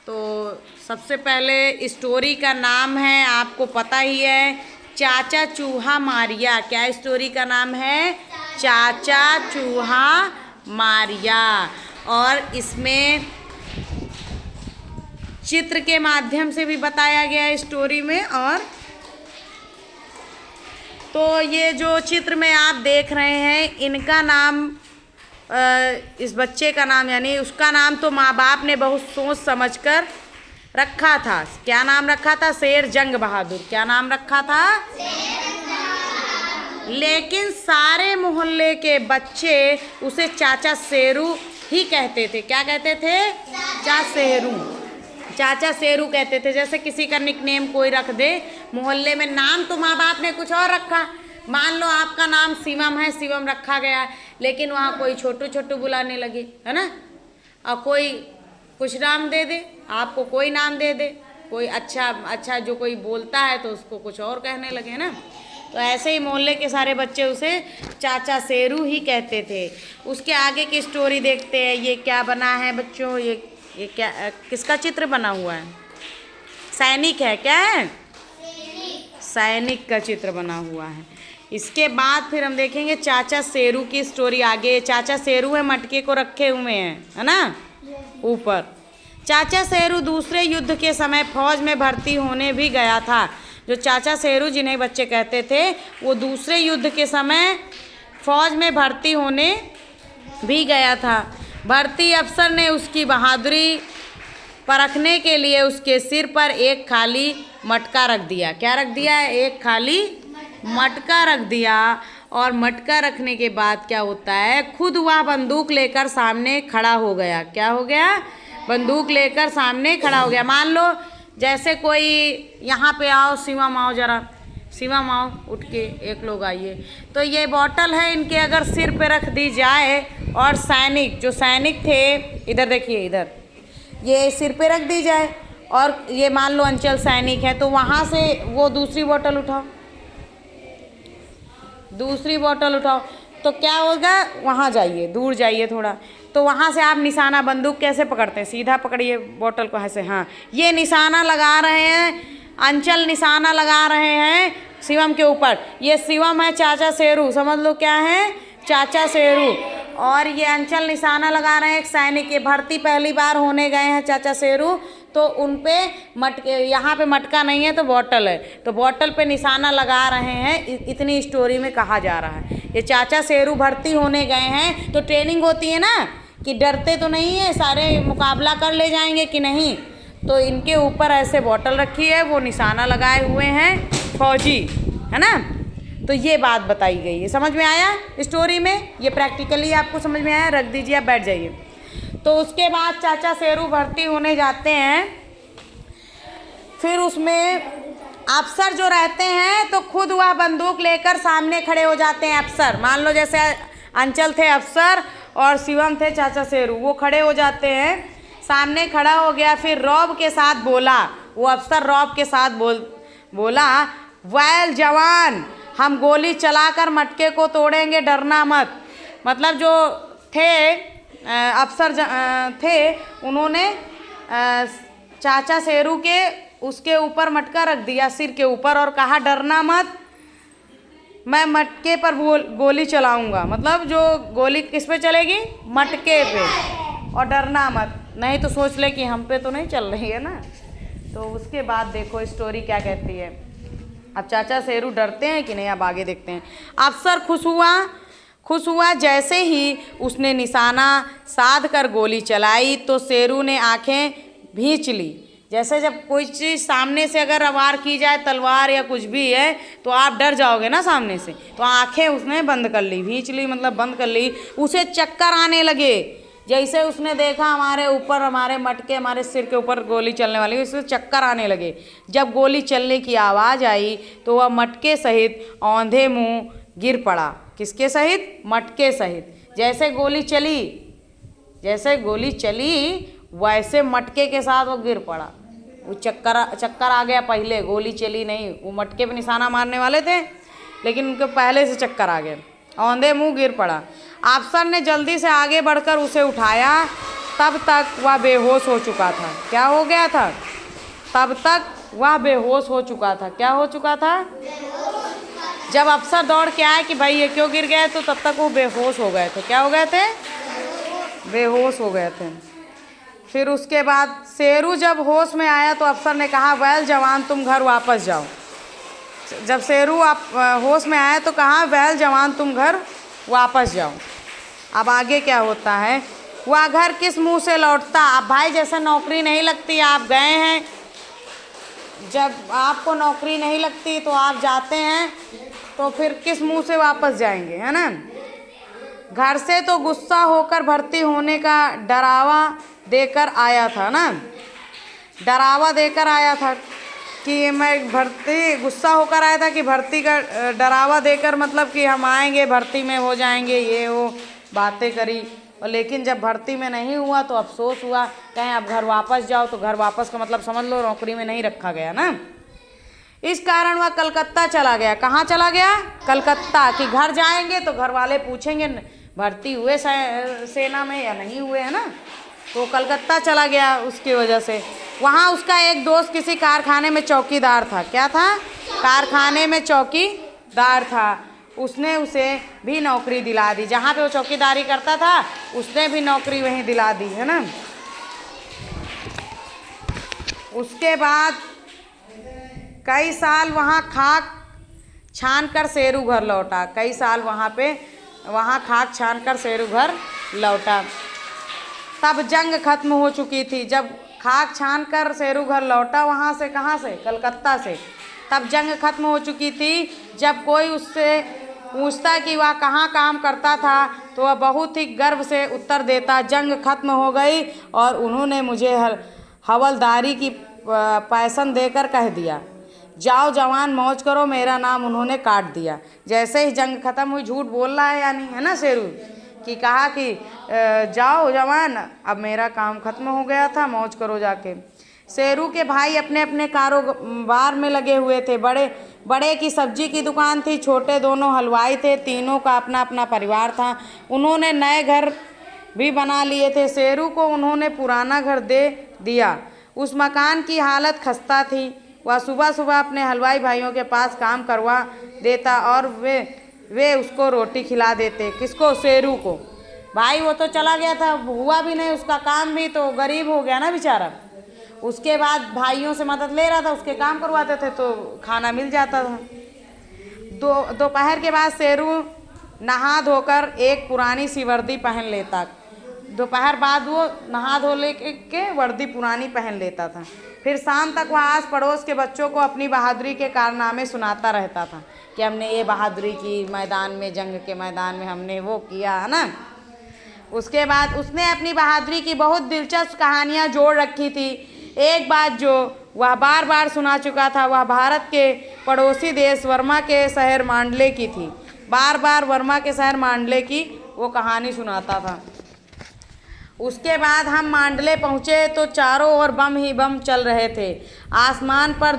तो सबसे पहले स्टोरी का नाम है, आपको पता ही है, चाचा चूहा मारिया। क्या स्टोरी का नाम है? चाचा चूहा मारिया। और इसमें चित्र के माध्यम से भी बताया गया है स्टोरी में। और तो ये जो चित्र में आप देख रहे हैं, इनका नाम, इस बच्चे का नाम यानी उसका नाम तो माँ बाप ने बहुत सोच समझकर रखा था। क्या नाम रखा था? शेर जंग बहादुर। क्या नाम रखा था? लेकिन सारे मोहल्ले के बच्चे उसे चाचा शेरू ही कहते थे। क्या कहते थे? चाचा शेरू। चाचा शेरू कहते थे। जैसे किसी का निकनेम कोई रख दे मोहल्ले में, नाम तो माँ बाप ने कुछ और रखा। मान लो आपका नाम शिवम है, शिवम रखा गया है, लेकिन वहाँ कोई छोटू छोटू बुलाने लगे, है ना, और कोई कुछ नाम दे दे, आपको कोई नाम दे दे, कोई अच्छा अच्छा जो कोई बोलता है तो उसको कुछ और कहने लगे ना। तो ऐसे ही मोहल्ले के सारे बच्चे उसे चाचा शेरू ही कहते थे। उसके आगे की स्टोरी देखते हैं। ये क्या बना है बच्चों? ये क्या, किसका चित्र बना हुआ है? सैनिक है। क्या है? सैनिक का चित्र बना हुआ है। इसके बाद फिर हम देखेंगे चाचा शेरू की स्टोरी आगे। चाचा शेरू है, मटके को रखे हुए हैं, है ना, ऊपर। चाचा शेरू दूसरे युद्ध के समय फौज में भर्ती होने भी गया था। जो चाचा शेरू जिन्हें बच्चे कहते थे, वो दूसरे युद्ध के समय फौज में भर्ती होने भी गया था। भर्ती अफसर ने उसकी बहादुरी परखने के लिए उसके सिर पर एक खाली मटका रख दिया। क्या रख दिया? एक खाली मटका रख दिया। और मटका रखने के बाद क्या होता है, खुद वह बंदूक लेकर सामने खड़ा हो गया। क्या हो गया? बंदूक लेकर सामने खड़ा हो गया। मान लो जैसे कोई यहाँ पे आओ, शिवम आओ, जरा शिवम आओ, उठ के एक लोग आइए। तो ये बॉटल है, इनके अगर सिर पे रख दी जाए और सैनिक, जो सैनिक थे, इधर देखिए, इधर ये सिर पे रख दी जाए और ये मान लो अंचल सैनिक है, तो वहाँ से वो दूसरी बोतल उठाओ, दूसरी बोतल उठाओ, तो क्या होगा? वहाँ जाइए, दूर जाइए थोड़ा, तो वहाँ से आप निशाना, बंदूक कैसे पकड़ते हैं? सीधा पकड़िए बोतल को ऐसे। हाँ, ये निशाना लगा रहे हैं, अंचल निशाना लगा रहे हैं शिवम के ऊपर। ये शिवम है, चाचा शेरू, समझ लो क्या है? चाचा शेरू। और ये अंचल निशाना लगा रहे हैं एक सैनिक के। भर्ती पहली बार होने गए हैं चाचा शेरू, तो उन पे मटके, यहाँ पे मटका नहीं है तो बॉटल है, तो बॉटल पे निशाना लगा रहे हैं। इतनी स्टोरी में कहा जा रहा है। ये चाचा शेरू भर्ती होने गए हैं, तो ट्रेनिंग होती है ना, कि डरते तो नहीं है, सारे मुकाबला कर ले जाएंगे कि नहीं। तो इनके ऊपर ऐसे बॉटल रखी है, वो निशाना लगाए हुए हैं फौजी, है ना। तो ये बात बताई गई है। समझ में आया स्टोरी में? ये प्रैक्टिकली आपको समझ में आया? रख दीजिए, आप बैठ जाइए। तो उसके बाद चाचा शेरू भर्ती होने जाते हैं। फिर उसमें अफसर जो रहते हैं, तो खुद वह बंदूक लेकर सामने खड़े हो जाते हैं। अफसर, मान लो जैसे अंचल थे अफसर और शिवम थे चाचा शेरू, वो खड़े हो जाते हैं, सामने खड़ा हो गया। फिर रौब के साथ बोला, वो अफसर रौब के साथ बोला, वैल जवान, हम गोली चलाकर मटके को तोड़ेंगे, डरना मत। मतलब जो थे अफसर थे, उन्होंने चाचा शेरू के उसके ऊपर मटका रख दिया, सिर के ऊपर, और कहा डरना मत, मैं मटके पर गोली चलाऊंगा। मतलब जो गोली किस पे चलेगी? मटके पे, और डरना मत, नहीं तो सोच ले कि हम पे तो नहीं चल रही है ना। तो उसके बाद देखो स्टोरी क्या कहती है। अब चाचा शेरू डरते हैं कि नहीं, अब आगे देखते हैं। अफसर खुश हुआ जैसे ही उसने निशाना साध कर गोली चलाई, तो शेरू ने आंखें भींच ली। जैसे जब कोई चीज़ सामने से अगर वार की जाए, तलवार या कुछ भी है, तो आप डर जाओगे ना सामने से, तो आंखें उसने बंद कर ली, भींच ली मतलब बंद कर ली। उसे चक्कर आने लगे। जैसे उसने देखा हमारे ऊपर, हमारे मटके, हमारे सिर के ऊपर गोली चलने वाली, उसे चक्कर आने लगे। जब गोली चलने की आवाज़ आई, तो वह मटके सहित औंधे मुँह गिर पड़ा। किसके सहित? मटके सहित। जैसे गोली चली वैसे मटके के साथ वो गिर पड़ा। वो चक्कर आ गया, पहले गोली चली नहीं, वो मटके पे निशाना मारने वाले थे, लेकिन उनको पहले से चक्कर आ गया, औंधे मुंह गिर पड़ा। अफसर ने जल्दी से आगे बढ़कर उसे उठाया, तब तक वह बेहोश हो चुका था। क्या हो गया था? तब तक वह बेहोश हो चुका था। क्या हो चुका था? जब अफसर दौड़ के आए कि भाई ये क्यों गिर गए, तो तब तक वो बेहोश हो गए थे। क्या हो गए थे? बेहोश हो गए थे। फिर उसके बाद शेरू जब होश में आया तो अफसर ने कहा, वैल जवान तुम घर वापस जाओ। जब शेरू आप होश में आया तो कहा, वैल जवान तुम घर वापस जाओ। अब आगे क्या होता है? वह घर किस मुंह से लौटता? अब भाई जैसे नौकरी नहीं लगती, आप गए हैं, जब आपको नौकरी नहीं लगती तो आप जाते हैं, तो फिर किस मुंह से वापस जाएंगे, है ना? घर से तो गुस्सा होकर भर्ती होने का डरावा देकर आया था ना, डरावा देकर आया था कि मैं भर्ती, गुस्सा होकर आया था कि भर्ती का डरावा देकर, मतलब कि हम आएंगे भर्ती में हो जाएंगे, ये वो बातें करी। और लेकिन जब भर्ती में नहीं हुआ तो अफसोस हुआ, कहें अब घर वापस जाओ, तो घर वापस का मतलब समझ लो नौकरी में नहीं रखा गया ना। इस कारण वह कलकत्ता चला गया। कहाँ चला गया? कलकत्ता। कि घर जाएंगे तो घर वाले पूछेंगे भर्ती हुए सेना में या नहीं हुए, है ना। तो कलकत्ता चला गया उसकी वजह से। वहाँ उसका एक दोस्त किसी कारखाने में चौकीदार था। क्या था? कारखाने में चौकीदार था। उसने उसे भी नौकरी दिला दी, जहाँ पे वो चौकीदारी करता था उसने भी नौकरी वहीं दिला दी, है ना। उसके बाद कई साल वहाँ खाक छान कर शेरू घर लौटा। कई साल वहाँ खाक छान कर शेरू घर लौटा। तब जंग खत्म हो चुकी थी। जब खाक छान कर शेरू घर लौटा वहाँ से, कहाँ से? कलकत्ता से। तब जंग खत्म हो चुकी थी। जब कोई उससे पूछता कि वह कहाँ काम करता था तो वह बहुत ही गर्व से उत्तर देता, जंग खत्म हो गई और उन्होंने मुझे हवलदारी की पैसन देकर कह दिया, जाओ जवान मौज करो, मेरा नाम उन्होंने काट दिया। जैसे ही जंग खत्म हुई, झूठ बोल रहा है या नहीं, है ना शेरू, कि कहा कि जाओ जवान, अब मेरा काम खत्म हो गया था, मौज करो जाके। शेरू के भाई अपने अपने कारोबार में लगे हुए थे। बड़े की सब्जी की दुकान थी, छोटे दोनों हलवाई थे। तीनों का अपना अपना परिवार था। उन्होंने नए घर भी बना लिए थे। शेरू को उन्होंने पुराना घर दे दिया। उस मकान की हालत खस्ता थी। वह सुबह सुबह अपने हलवाई भाइयों के पास काम करवा देता और वे उसको रोटी खिला देते। किसको? शेरू को। भाई वो तो चला गया था, हुआ भी नहीं उसका काम भी, तो गरीब हो गया ना बेचारा। उसके बाद भाइयों से मदद ले रहा था, उसके काम करवाते थे तो खाना मिल जाता था। दोपहर के बाद शेरू नहा धोकर एक पुरानी सी वर्दी पहन लेता। दोपहर बाद वो नहा धो के वर्दी पुरानी पहन लेता था। फिर शाम तक वह आस पड़ोस के बच्चों को अपनी बहादुरी के कारनामे सुनाता रहता था कि हमने ये बहादुरी की, मैदान में, जंग के मैदान में हमने वो किया, है ना। उसके बाद उसने अपनी बहादुरी की बहुत दिलचस्प कहानियाँ जोड़ रखी थी। एक बात जो वह बार बार सुना चुका था, वह भारत के पड़ोसी देश वर्मा के शहर मांडले की थी। बार बार वर्मा के शहर मांडले की वो कहानी सुनाता था। उसके बाद हम मांडले पहुँचे तो चारों ओर बम ही बम चल रहे थे। आसमान पर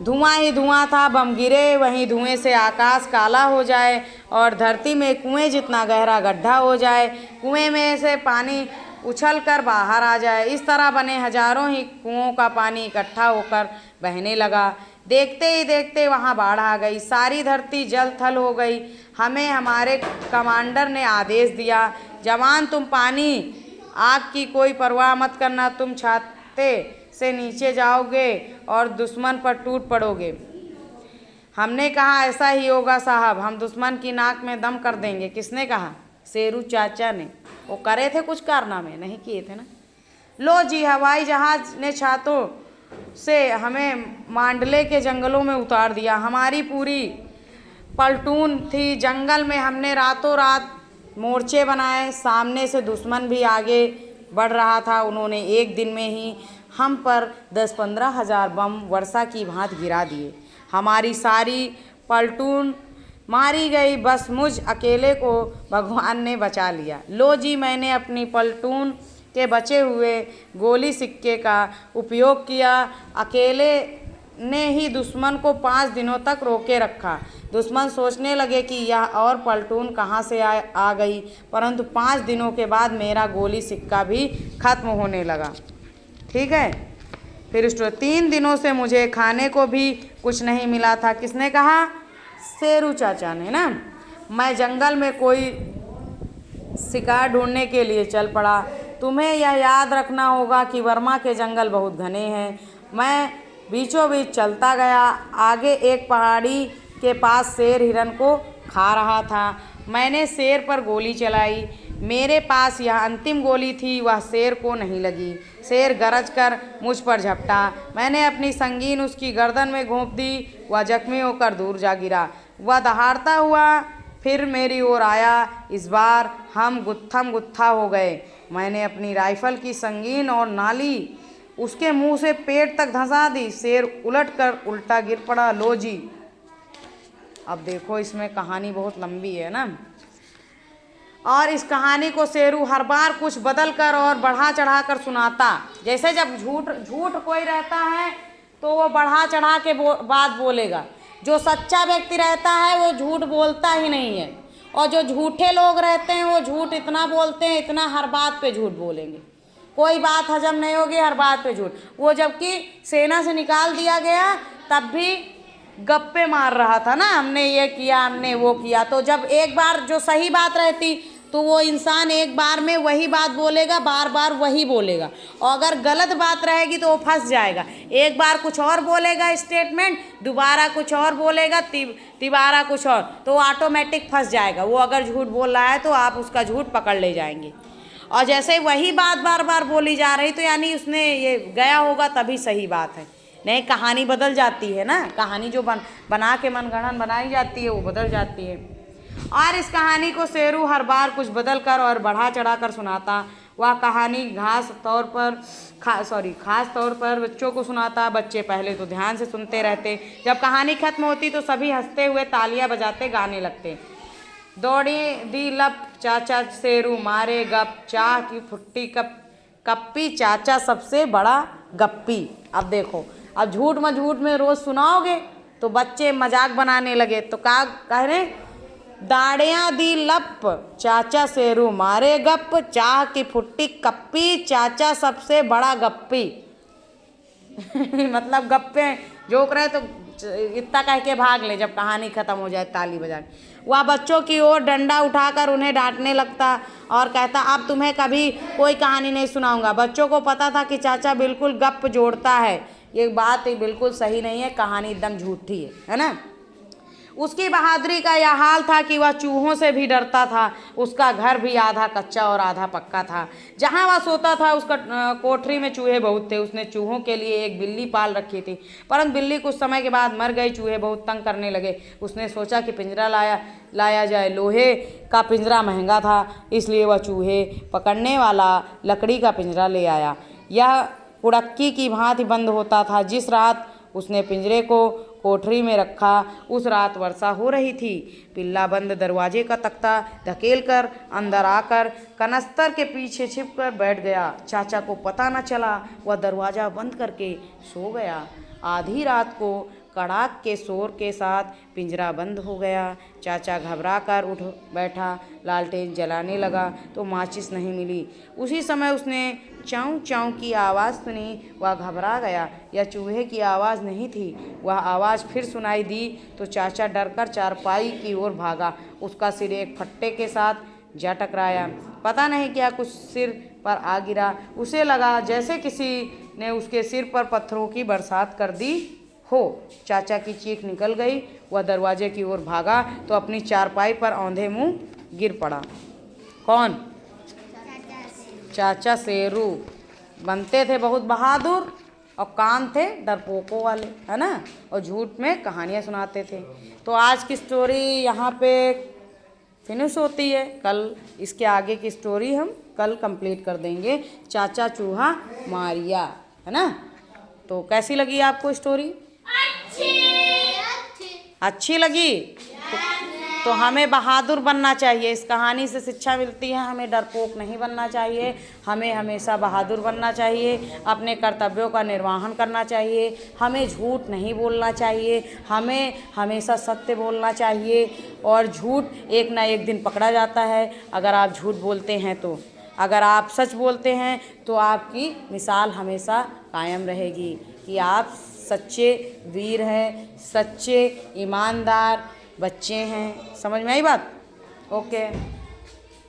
धुआं ही धुआं था। बम गिरे, वहीं धुएं से आकाश काला हो जाए और धरती में कुएं जितना गहरा गड्ढा हो जाए, कुएं में से पानी उछल कर बाहर आ जाए। इस तरह बने हजारों ही कुओं का पानी इकट्ठा होकर बहने लगा। देखते ही देखते वहाँ बाढ़ आ गई। सारी धरती जल थल हो गई। हमें हमारे कमांडर ने आदेश दिया, जवान तुम पानी आग की कोई परवाह मत करना, तुम छाते से नीचे जाओगे और दुश्मन पर टूट पड़ोगे। हमने कहा ऐसा ही होगा साहब, हम दुश्मन की नाक में दम कर देंगे। किसने कहा? शेरू चाचा ने। वो करे थे कुछ कारनामे? नहीं किए थे ना। लो जी, हवाई जहाज ने छातों से हमें मांडले के जंगलों में उतार दिया। हमारी पूरी पलटून थी जंगल में। हमने रातों रात मोर्चे बनाए। सामने से दुश्मन भी आगे बढ़ रहा था। उन्होंने एक दिन में ही हम पर 10-15 हज़ार बम वर्षा की भांति गिरा दिए। हमारी सारी पलटून मारी गई, बस मुझ अकेले को भगवान ने बचा लिया। लो जी, मैंने अपनी पलटून के बचे हुए गोली सिक्के का उपयोग किया। अकेले ने ही दुश्मन को 5 दिनों तक रोके रखा। दुश्मन सोचने लगे कि यह और पलटून कहाँ से आ गई, परंतु 5 दिनों के बाद मेरा गोली सिक्का भी खत्म होने लगा। ठीक है, फिर 3 दिनों से मुझे खाने को भी कुछ नहीं मिला था। किसने कहा? शेरू चाचा ने ना। मैं जंगल में कोई शिकार ढूंढने के लिए चल पड़ा। तुम्हें यह याद रखना होगा कि वर्मा के जंगल बहुत घने हैं। मैं बीचों बीच चलता गया। आगे एक पहाड़ी के पास शेर हिरन को खा रहा था। मैंने शेर पर गोली चलाई। मेरे पास यह अंतिम गोली थी, वह शेर को नहीं लगी। शेर गरज कर मुझ पर झपटा। मैंने अपनी संगीन उसकी गर्दन में घोंप दी। वह जख्मी होकर दूर जा गिरा। वह दहाड़ता हुआ फिर मेरी ओर आया। इस बार हम गुत्थम गुत्था हो गए। मैंने अपनी राइफल की संगीन और नाली उसके मुंह से पेट तक धंसा दी। शेर उलटकर उल्टा गिर पड़ा। लो जी, अब देखो इसमें कहानी बहुत लंबी है ना, और इस कहानी को शेरू हर बार कुछ बदल कर और बढ़ा चढ़ा कर सुनाता। जैसे जब झूठ कोई रहता है तो वो बढ़ा चढ़ा के बात बोलेगा। जो सच्चा व्यक्ति रहता है वो झूठ बोलता ही नहीं है, और जो झूठे लोग रहते हैं वो झूठ इतना बोलते हैं, इतना हर बात पे झूठ बोलेंगे। कोई बात हजम नहीं होगी, हर बात पे झूठ। वो जबकि सेना से निकाल दिया गया तब भी गप्पे मार रहा था ना, हमने ये किया, हमने वो किया। तो जब एक बार जो सही बात रहती तो वो इंसान एक बार में वही बात बोलेगा, बार बार वही बोलेगा। और अगर गलत बात रहेगी तो वो फंस जाएगा। एक बार कुछ और बोलेगा स्टेटमेंट, दोबारा कुछ और बोलेगा, तिबारा कुछ और, तो वो ऑटोमेटिक फंस जाएगा। वो अगर झूठ बोल रहा है तो आप उसका झूठ पकड़ ले जाएंगे। और जैसे वही बात बार बार बोली जा रही तो यानी उसने ये गया होगा तभी सही बात है। नहीं, कहानी बदल जाती है ना, कहानी जो बना के मनगढ़ंत बनाई जाती है वो बदल जाती है। और इस कहानी को शेरू हर बार कुछ बदल कर और बढ़ा चढ़ा कर सुनाता। वह कहानी खास तौर पर बच्चों को सुनाता। बच्चे पहले तो ध्यान से सुनते रहते। जब कहानी खत्म होती तो सभी हंसते हुए तालियां बजाते गाने लगते। दौड़ी दी लप चाचा शेरू मारे गप, चाह की फुट्टी कप्पी चाचा सबसे बड़ा गप्पी। अब देखो, अब झूठ में रोज सुनाओगे तो बच्चे मजाक बनाने लगे। तो क्या कह रहे? दाड़ियाँ दी लप चाचा शेरू मारे गप, चाह की फुट्टी कप्पी चाचा सबसे बड़ा गप्पी। मतलब गप्पे जोक रहे तो इतना कह के भाग ले, जब कहानी खत्म हो जाए ताली बजा के। वह बच्चों की ओर डंडा उठाकर उन्हें डांटने लगता और कहता, अब तुम्हें कभी कोई कहानी नहीं सुनाऊंगा। बच्चों को पता था कि चाचा बिल्कुल गप जोड़ता है। ये बात बिल्कुल सही नहीं है, कहानी एकदम झूठी है ना। उसकी बहादुरी का यह हाल था कि वह चूहों से भी डरता था। उसका घर भी आधा कच्चा और आधा पक्का था। जहाँ वह सोता था उसका कोठरी में चूहे बहुत थे। उसने चूहों के लिए एक बिल्ली पाल रखी थी, परंतु बिल्ली कुछ समय के बाद मर गई। चूहे बहुत तंग करने लगे। उसने सोचा कि पिंजरा लाया जाए। लोहे का पिंजरा महंगा था, इसलिए वह चूहे पकड़ने वाला लकड़ी का पिंजरा ले आया। यह कुड़क्की की भांति बंद होता था। जिस रात उसने पिंजरे को कोठरी में रखा उस रात वर्षा हो रही थी। पिल्ला बंद दरवाजे का तख्ता धकेल कर अंदर आकर कनस्तर के पीछे छिपकर बैठ गया। चाचा को पता न चला, वह दरवाज़ा बंद करके सो गया। आधी रात को कड़ाक के शोर के साथ पिंजरा बंद हो गया। चाचा घबरा कर उठ बैठा, लालटेन जलाने लगा तो माचिस नहीं मिली। उसी समय उसने चाऊ चाऊ की आवाज़ सुनी। वह घबरा गया। यह चूहे की आवाज़ नहीं थी। वह आवाज़ फिर सुनाई दी तो चाचा डरकर चारपाई की ओर भागा। उसका सिर एक फट्टे के साथ जा टकराया। पता नहीं क्या कुछ सिर पर आ गिरा। उसे लगा जैसे किसी ने उसके सिर पर पत्थरों की बरसात कर दी हो। चाचा की चीख निकल गई। वह दरवाजे की ओर भागा तो अपनी चारपाई पर औंधे मुंह गिर पड़ा। कौन? चाचा शेरू। बनते थे बहुत बहादुर और कान थे डरपोकों वाले, है ना, और झूठ में कहानियाँ सुनाते थे। तो आज की स्टोरी यहाँ पे फिनिश होती है। कल इसके आगे की स्टोरी हम कल कंप्लीट कर देंगे। चाचा चूहा मारिया, है ना। तो कैसी लगी आपको स्टोरी? अच्छी लगी? तो हमें बहादुर बनना चाहिए। इस कहानी से शिक्षा मिलती है, हमें डरपोक नहीं बनना चाहिए, हमें हमेशा बहादुर बनना चाहिए, अपने कर्तव्यों का निर्वहन करना चाहिए, हमें झूठ नहीं बोलना चाहिए, हमें हमेशा सत्य बोलना चाहिए। और झूठ एक ना एक दिन पकड़ा जाता है। अगर आप झूठ बोलते हैं तो, अगर आप सच बोलते हैं तो आपकी मिसाल हमेशा कायम रहेगी कि आप सच्चे वीर हैं, सच्चे ईमानदार बच्चे हैं। समझ में आई बात? ओके।